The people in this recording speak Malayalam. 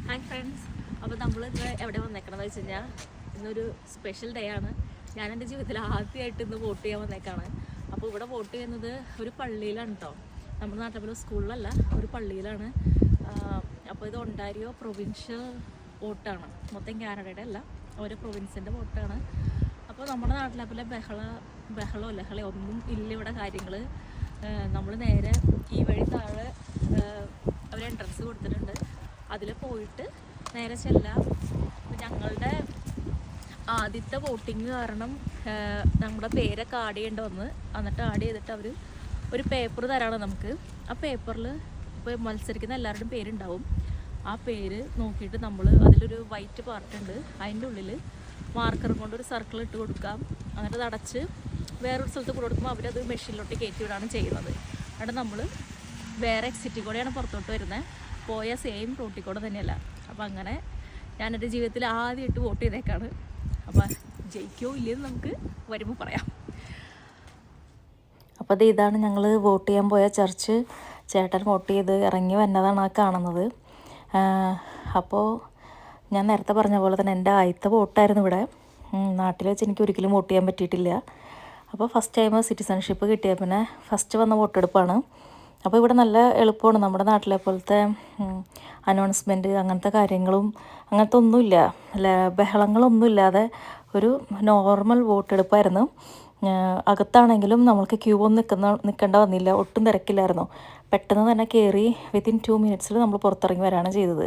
Hi friends. അപ്പോൾ നമ്മൾ ഇന്ന് എവിടെ വന്നേക്കണമെന്ന് വെച്ച് കഴിഞ്ഞാൽ ഇന്നൊരു സ്പെഷ്യൽ ഡേ ആണ്. ഞാൻ എൻ്റെ ജീവിതത്തിൽ ആദ്യമായിട്ട് ഇന്ന് വോട്ട് ചെയ്യാൻ വന്നേക്കാണ്. അപ്പോൾ ഇവിടെ വോട്ട് ചെയ്യുന്നത് ഒരു പള്ളിയിലാണ് കേട്ടോ. നമ്മുടെ നാട്ടിലെ പോലെ സ്കൂളിലല്ല, ഒരു പള്ളിയിലാണ്. അപ്പോൾ ഇത് ഒണ്ടാരിയോ പ്രൊവിൻഷ്യൽ വോട്ടാണ്, മൊത്തം കാനഡയുടെ അല്ല, ഓരോ പ്രൊവിൻസിൻ്റെ വോട്ടാണ്. അപ്പോൾ നമ്മുടെ നാട്ടിലെ പോലെ ബഹളോ ലഹളയോ ഒന്നും ഇല്ല ഇവിടെ. കാര്യങ്ങൾ നമ്മൾ നേരെ ഈ വഴി താഴെ അവർ എൻട്രൻസ് കൊടുത്തിട്ടുണ്ട്, അതിൽ പോയിട്ട് നേരെ ചെല്ലാം. ഞങ്ങളുടെ ആദ്യത്തെ വോട്ടിങ് കാരണം നമ്മുടെ പേരൊക്കെ ആഡ് ചെയ്യേണ്ടി വന്ന്, എന്നിട്ട് ആഡ് ചെയ്തിട്ട് അവർ ഒരു പേപ്പർ തരാണ് നമുക്ക്. ആ പേപ്പറിൽ ഇപ്പോൾ മത്സരിക്കുന്ന എല്ലാവരുടെയും പേരുണ്ടാവും. ആ പേര് നോക്കിയിട്ട് നമ്മൾ അതിലൊരു വൈറ്റ് പാർട്ടുണ്ട്, അതിൻ്റെ ഉള്ളിൽ മാർക്കർ കൊണ്ട് ഒരു സർക്കിൾ ഇട്ട് കൊടുക്കാം. എന്നിട്ട് അത് അടച്ച് വേറൊരു സ്ഥലത്ത് കൊടുക്കുമ്പോൾ അവരത് മെഷീനിലോട്ട് കയറ്റി വിടാണ് ചെയ്യുന്നത്. എന്നിട്ട് നമ്മൾ വേറെ എക്സിറ്റിൽ കൂടെയാണ് പുറത്തോട്ട് വരുന്നത്, പോയ സെയിം റൂട്ടിൽ കൂടെ തന്നെയല്ല. അപ്പോൾ അങ്ങനെ ഞാൻ എൻ്റെ ജീവിതത്തിൽ ആദ്യമായിട്ട് വോട്ട് ചെയ്തേക്കാണ്. അപ്പോൾ ജയിക്കോ ഇല്ലെന്ന് നമുക്ക് വരുമ്പോൾ പറയാം. അപ്പോൾ ഇതാണ് ഞങ്ങൾ വോട്ട് ചെയ്യാൻ പോയ ചർച്ച്. ചേട്ടൻ വോട്ട് ചെയ്ത് ഇറങ്ങി വന്നതാണ് ആ കാണുന്നത്. അപ്പോൾ ഞാൻ നേരത്തെ പറഞ്ഞ പോലെ തന്നെ എൻ്റെ ആദ്യത്തെ വോട്ടായിരുന്നു ഇവിടെ. നാട്ടിൽ വെച്ച് എനിക്ക് ഒരിക്കലും വോട്ട് ചെയ്യാൻ പറ്റിയിട്ടില്ല. അപ്പോൾ ഫസ്റ്റ് ടൈം സിറ്റിസൺഷിപ്പ് കിട്ടിയ പിന്നെ ഫസ്റ്റ് വന്ന വോട്ടെടുപ്പാണ്. അപ്പോൾ ഇവിടെ നല്ല എളുപ്പമാണ്. നമ്മുടെ നാട്ടിലെ പോലത്തെ അനൗൺസ്മെൻറ്റ് അങ്ങനത്തെ കാര്യങ്ങളും അങ്ങനത്തെ ഒന്നുമില്ല, ബഹളങ്ങളൊന്നുമില്ലാതെ ഒരു നോർമൽ വോട്ടെടുപ്പായിരുന്നു. അകത്താണെങ്കിലും നമ്മൾക്ക് ക്യൂ ഒന്നും നിൽക്കേണ്ട വന്നില്ല, ഒട്ടും തിരക്കില്ലായിരുന്നു. പെട്ടെന്ന് തന്നെ കയറി വിത്തിൻ 2 മിനിറ്റ്സിൽ നമ്മൾ പുറത്തിറങ്ങി വരികയാണ് ചെയ്തത്.